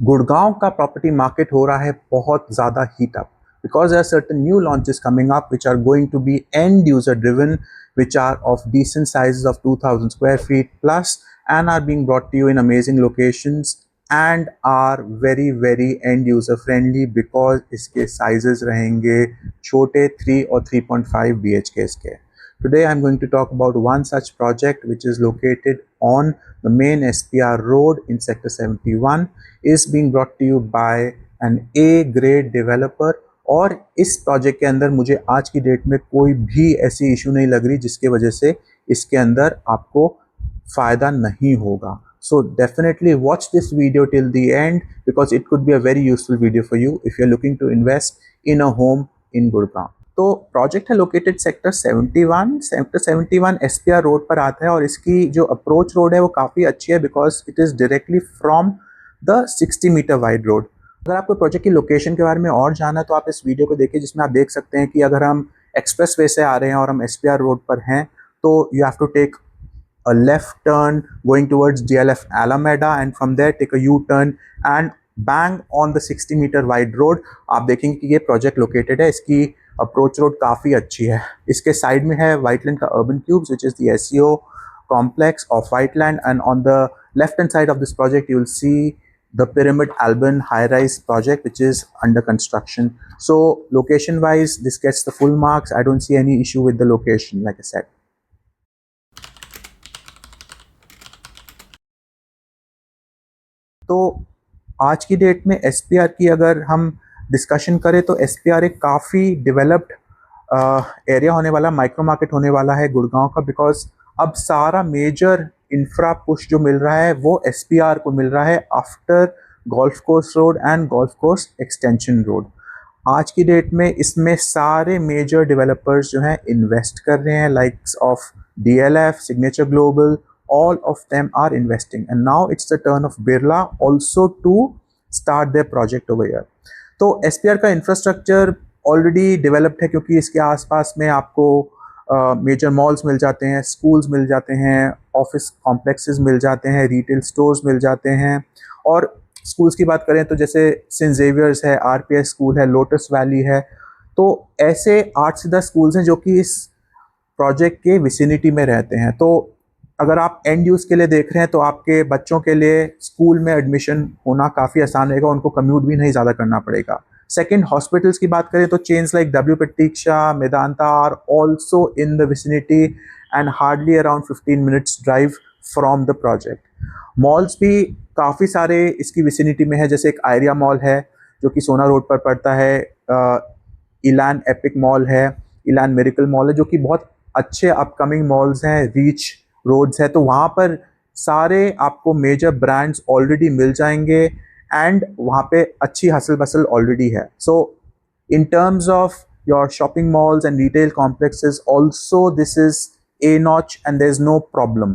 गुड़गांव का property market हो रहा है बहुत ज़्यादा heat up because there are certain new launches coming up which are going to be end user driven, which are of decent sizes of 2000 square feet plus and are being brought to you in amazing locations and are very end user friendly because इसके sizes रहेंगे छोटे 3 और 3.5 BHKs के. Today I'm going to talk about one such project which is located on the main SPR road in sector 71, is being brought to you by an A grade developer. और इस project के अंदर मुझे आज की date में कोई भी ऐसी इशू नहीं लग रही जिसके वजह से इसके अंदर आपको फ़ायदा नहीं होगा. So definitely watch this video till the end because it could be a very useful video for you if you're looking to invest in a home in Gurgaon. तो प्रोजेक्ट है लोकेटेड सेक्टर 71 SPR रोड पर आता है और इसकी जो approach road है वो काफ़ी अच्छी है because it is directly from the 60 meter wide road. अगर आपको प्रोजेक्ट की लोकेशन के बारे में और जानना है तो आप इस वीडियो को देखिए जिसमें आप देख सकते हैं कि अगर हम एक्सप्रेस वे से आ रहे हैं और हम SPR रोड पर हैं तो you have to take a left turn going towards DLF Alameda and from there take a U-turn and bang on the 60 meter wide road. आप देखेंगे कि ये प्रोजेक्ट लोकेटेड है. इसकी अप्रोच रोड काफ़ी अच्छी है. इसके साइड में है व्हाइटलैंड का urban cubes which is the SEO complex of Whiteland, and on the left hand side of this project you will see the Pyramid Alban high-rise project which is under construction. So location wise this gets the full marks. I don't see any issue with the location like I said. तो आज की date में SPR की अगर हम discussion करें तो SPR एक काफ़ी डेवलप्ड एरिया होने वाला, माइक्रो मार्केट होने वाला है गुड़गांव का, बिकॉज अब सारा मेजर इंफ्रा पुश जो मिल रहा है वो SPR को मिल रहा है after golf course road and golf course extension road. आज की डेट में इसमें सारे मेजर डेवलपर्स जो हैं इन्वेस्ट कर रहे हैं, likes of DLF, signature global, all of them are investing and now it's the turn of Birla also to start their project over here. तो SPR का इंफ्रास्ट्रक्चर ऑलरेडी डेवलप्ड है क्योंकि इसके आसपास में आपको मेजर मॉल्स मिल जाते हैं, स्कूल्स मिल जाते हैं, ऑफिस कॉम्प्लेक्सेस मिल जाते हैं, रिटेल स्टोर्स मिल जाते हैं. और स्कूल्स की बात करें तो जैसे सेंट जेवियर्स है, RPS स्कूल है, लोटस वैली है. तो ऐसे 8 से 10 स्कूल्स हैं जो कि इस प्रोजेक्ट के विसिनिटी में रहते हैं. तो अगर आप एंड यूज़ के लिए देख रहे हैं तो आपके बच्चों के लिए स्कूल में एडमिशन होना काफ़ी आसान रहेगा, उनको कम्यूट भी नहीं ज़्यादा करना पड़ेगा. सेकंड, हॉस्पिटल्स की बात करें तो chains like W Pratiksha, Medanta are also in the vicinity and hardly around 15 minutes drive from the project. Malls भी काफ़ी सारे इसकी विसिनिटी में है, जैसे एक आयरिया मॉल है जो कि सोना रोड पर पड़ता है, इलान एपिक मॉल है, इलान मेरिकल मॉल है जो कि बहुत अच्छे अपकमिंग मॉल्स हैं, रीच रोड्स है. तो वहाँ पर सारे आपको मेजर ब्रांड्स ऑलरेडी मिल जाएंगे एंड वहाँ पे अच्छी हसल बसल ऑलरेडी है. So in terms of your shopping malls and retail complexes also this is a notch and there is no problem.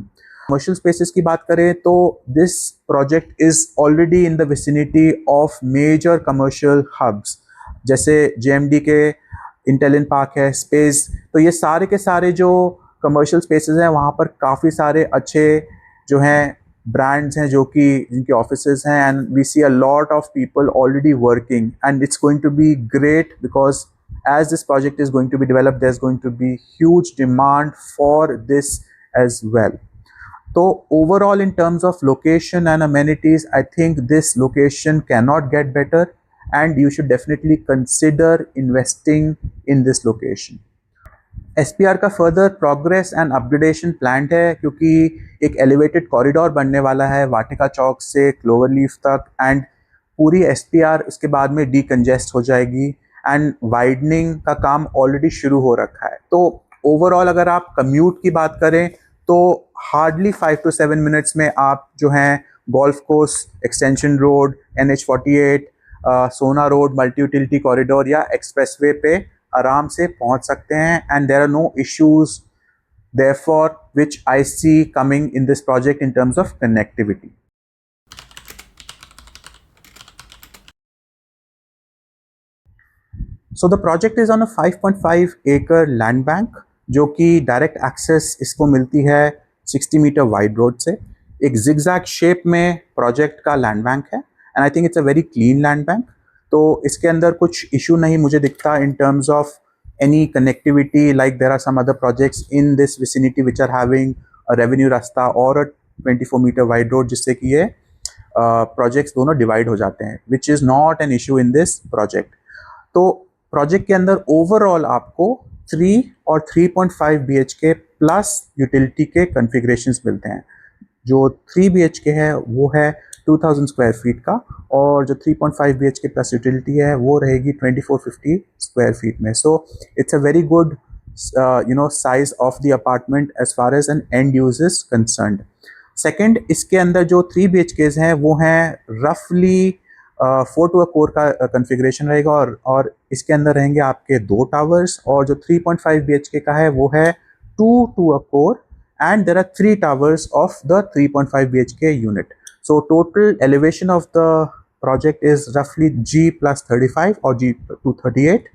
Commercial spaces की बात करें तो this project is already in the vicinity of major commercial hubs जैसे JMD के इंटेलिन park है, space. तो ये सारे के सारे जो कमर्शियल स्पेसेस हैं वहाँ पर काफ़ी सारे अच्छे जो हैं ब्रांड्स हैं जो कि जिनके ऑफिसेज हैं and we see a lot of people already working and it's going to be great because as this project is going to be developed there is going to be huge demand for this as well. तो overall in terms of location and amenities I think this location can not get better and you should definitely consider investing in this location. SPR का further progress and upgradation planned है क्योंकि एक elevated corridor बनने वाला है वाटिका चौक से clover leaf तक and पूरी SPR उसके बाद में डीकंजेस्ट हो जाएगी एंड वाइडनिंग का काम ऑलरेडी शुरू हो रखा है. तो ओवरऑल अगर आप कम्यूट की बात करें तो हार्डली 5 to 7 मिनट्स में आप जो हैं golf course extension road, NH48, Sohna road, multi utility corridor या एक्सप्रेसवे पे आराम से पहुंच सकते हैं and there are no issues therefore which I see coming in this project in terms of connectivity. So the project is on a 5.5 acre land bank जो कि direct access इसको मिलती है 60 मीटर वाइड रोड से. एक zigzag shape में project का land bank है and I think it's a very clean land bank. तो इसके अंदर कुछ इशू नहीं मुझे दिखता इन terms of any connectivity, like there are some other projects in this vicinity which are having a revenue rasta or a 24-meter wide road जिससे कि ये प्रोजेक्ट्स दोनों डिवाइड हो जाते हैं, which is not an issue in this project. तो project के अंदर ओवरऑल आपको 3 और 3.5 BHK प्लस यूटिलिटी के कन्फिग्रेशंस मिलते हैं. जो 3 BHK है वो है 2000 स्क्वायर फीट का, और जो 3.5 BHK प्लस यूटिलिटी है वो रहेगी 2450 स्क्वायर फीट में. So it's a very good size of the apartment as far as an end user is concerned. Second, इसके अंदर जो 3 BHKs हैं वो हैं रफली 4 to a core का कन्फिग्रेशन रहेगा, और इसके अंदर रहेंगे आपके 2 टावर्स, और जो 3.5 BHK का है वो है 2 to a core, and there are 3 towers of the 3.5 BHK unit. So total elevation of the project is roughly G plus 35 और G to 38,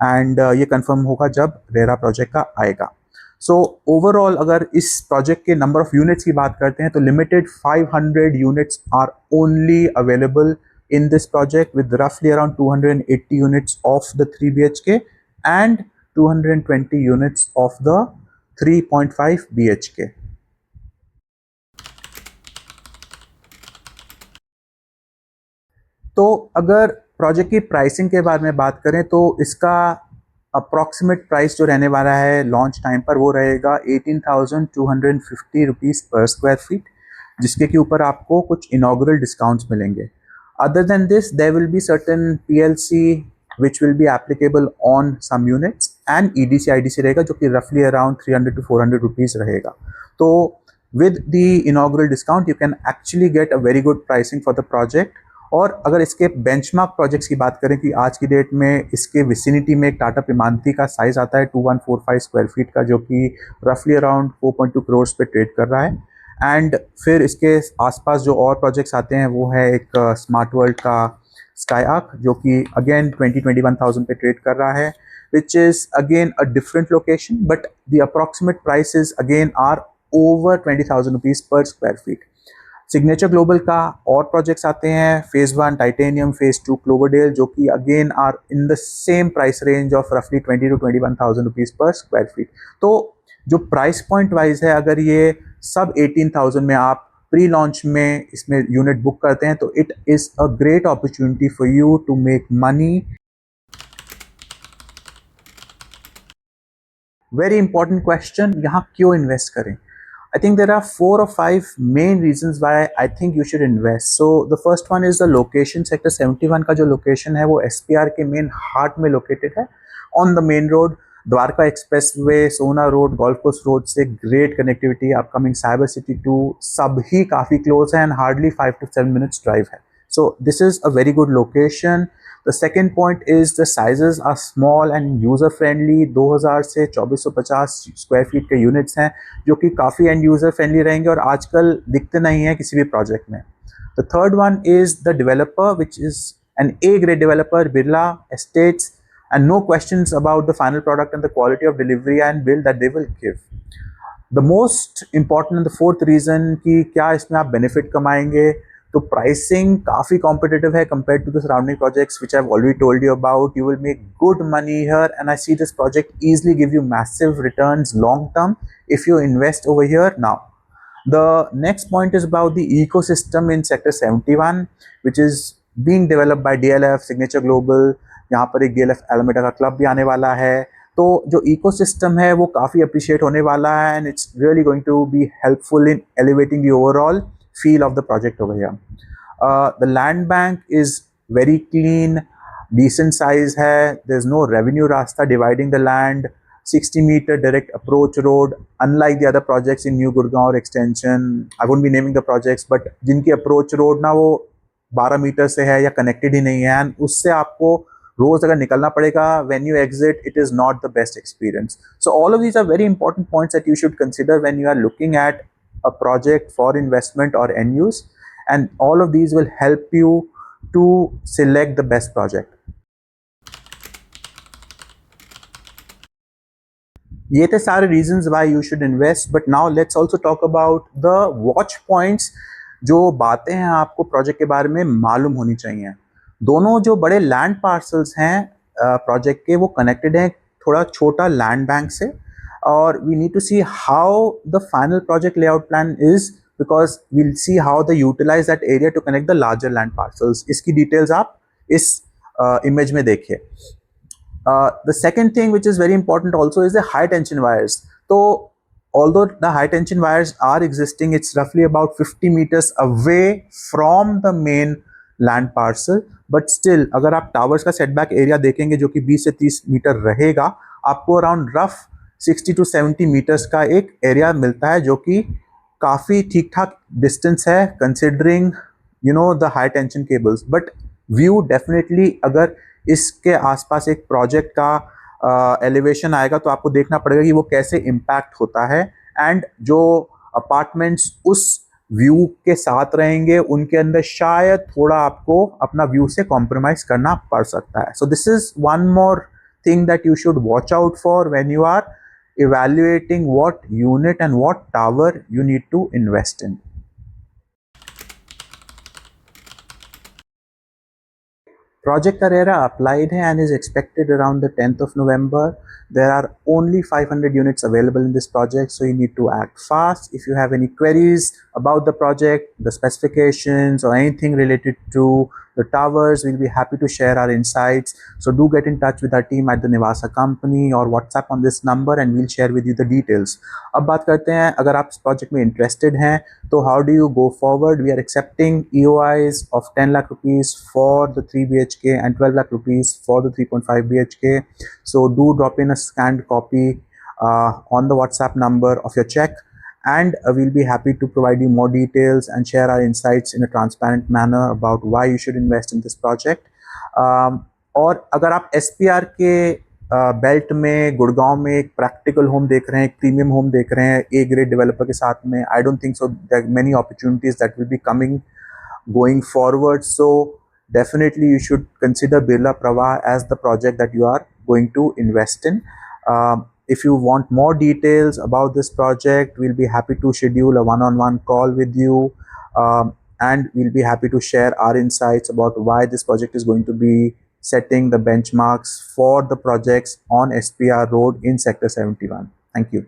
एंड ये कंफर्म होगा जब रेरा प्रोजेक्ट का आएगा. सो ओवरऑल अगर इस प्रोजेक्ट के नंबर ऑफ यूनिट्स की बात करते हैं तो limited 500 units are only available in this project, with roughly around 280 units of the 3 BHK and 220 units of the 3.5 BHK. तो अगर प्रोजेक्ट की प्राइसिंग के बारे में बात करें तो इसका अप्रॉक्सीमेट प्राइस जो रहने वाला है लॉन्च टाइम पर वो रहेगा 18,250 रुपीज़ पर स्क्वायर फीट, जिसके के ऊपर आपको कुछ इनॉग्रल डिस्काउंट्स मिलेंगे. Other than this, there will be certain PLC which will be applicable on some units, and EDC IDC रहेगा जो कि roughly around 300 to 400 rupees रहेगा. तो with the inaugural discount you can actually get a very good pricing for the project. और अगर इसके benchmark projects की बात करें कि आज की डेट में इसके विसिनिटी में एक टाटा प्रिमांती का साइज़ आता है 2145 स्क्वायर फीट का, जो कि रफली अराउंड 4.2 करोड़ पे ट्रेड कर रहा है. एंड फिर इसके आसपास जो और प्रोजेक्ट्स आते हैं वो है एक स्मार्ट वर्ल्ड का स्काई आर्क, जो कि अगेन 21,000 पे ट्रेड कर रहा है, which is again a different location, but the approximate prices again are over 20,000 rupees per square feet. Signature global का और प्रोजेक्ट्स आते हैं, फेज़ 1 टाइटेनियम, फेज़ 2 क्लोवरडेल, जो कि again are in the same price range of रफली 20 to 21,000 rupees per square feet. तो जो price point wise है, अगर ये सब 18,000 में आप प्री लॉन्च में इसमें यूनिट बुक करते हैं तो it is a great opportunity for you to make money. Very important question, यहाँ क्यों इन्वेस्ट करें? I think there are 4 or 5 main reasons why I think you should invest. So the first one is the location. Sector 71 का जो location है वो SPR के main heart में located है, on the main road. Dwarka expressway, Sohna road, golf course road से great connectivity, upcoming cyber city 2 सब ही काफ़ी क्लोज है, and hardly 5 to 7 minutes drive है. So this is a very good location. The second point is the sizes are small and user friendly. 2000 से 2450 square feet के units हैं, जो कि काफ़ी एंड यूज़र फ्रेंडली रहेंगे और आजकल दिखते नहीं हैं किसी भी प्रोजेक्ट में. The third one is the developer, which is an A grade developer, Birla estates, and no questions about the final product and the quality of delivery and bill that they will give. The most important and the fourth reason कि क्या इसमें आप benefit कमाएंगे, तो pricing काफ़ी competitive है compared to the surrounding projects which I've already told you about. You will make good money here, and I see this project easily give you massive returns long term if you invest over here now. The next point is about the ecosystem in Sector 71, which is being developed by DLF, Signature Global. यहाँ पर एक DLF एलमेडा का club भी आने वाला है, तो जो इकोसिस्टम है वो काफ़ी अप्रिशिएट होने वाला है, and it's really going to be helpful in elevating the overall feel of the project over here. The land bank is very clean, decent size है, देयर इज़ नो रेवेन्यू रास्ता dividing the land, 60 meter direct approach road, unlike the other projects in New Gurgaon extension. I won't be naming the projects, but जिनकी approach road ना वो 12 metre से है या connected ही नहीं है, एंड उससे आपको रोज अगर निकलना पड़ेगा, when you exit it is not the best experience. So all of these are very important points that you should consider when you are looking at a project for investment or end use, and all of these will help you to select the best project. ये थे सारे reasons why you should invest, but now let's also talk about the watch points जो बातें हैं आपको project के बारे में मालूम होनी चाहिए। दोनों जो बड़े लैंड पार्सल्स हैं प्रोजेक्ट के, वो कनेक्टेड हैं थोड़ा छोटा लैंड बैंक से, और we need to see how the final project layout plan is, because we'll see how they utilize that area to connect the larger land parcels. इसकी details आप इस इमेज में देखिए। The second thing which is very important also is the high tension wires. So although the high tension wires are existing, it's roughly about 50 meters away from the main land parcel, but still अगर आप towers का setback area देखेंगे जो कि 20 से 30 metre रहेगा, आपको around rough 60 to 70 metres का एक एरिया मिलता है, जो कि काफ़ी ठीक ठाक डिस्टेंस है considering the high tension cables. But view definitely, अगर इसके आसपास एक प्रोजेक्ट का एलिवेशन आएगा तो आपको देखना पड़ेगा कि वो कैसे इम्पैक्ट होता है, एंड जो अपार्टमेंट्स उस व्यू के साथ रहेंगे उनके अंदर शायद थोड़ा आपको अपना व्यू से कॉम्प्रोमाइज करना पड़ सकता है। So this is one more thing that you should watch out for when you are evaluating what unit and what tower you need to invest in. Project Carrera applied and is expected around the 10th of November. There are only 500 units available in this project, so you need to act fast. If you have any queries about the project, the specifications, or anything related to the towers, we'll be happy to share our insights. So do get in touch with our team at the Nivasa company or WhatsApp on this number and we'll share with you the details. अब बात करते हैं, अगर आप इस project में interested हैं तो how do you go forward? We are accepting EOIs of 10 lakh rupees for the 3 BHK and 12 lakh rupees for the 3.5 BHK. So do drop in a scanned copy on the WhatsApp number of your check, and we'll be happy to provide you more details and share our insights in a transparent manner about why you should invest in this project. और अगर आप SPR के belt में गुड़गांव में एक practical home देख रहे हैं, एक प्रीमियम होम देख रहे हैं ए ग्रेड डेवलपर के साथ में, I don't think so there many opportunities that will be coming going forward. So definitely you should consider Birla Pravah as the project that you are going to invest in. If you want more details about this project, we'll be happy to schedule a one-on-one call with you, and we'll be happy to share our insights about why this project is going to be setting the benchmarks for the projects on SPR Road in Sector 71. Thank you.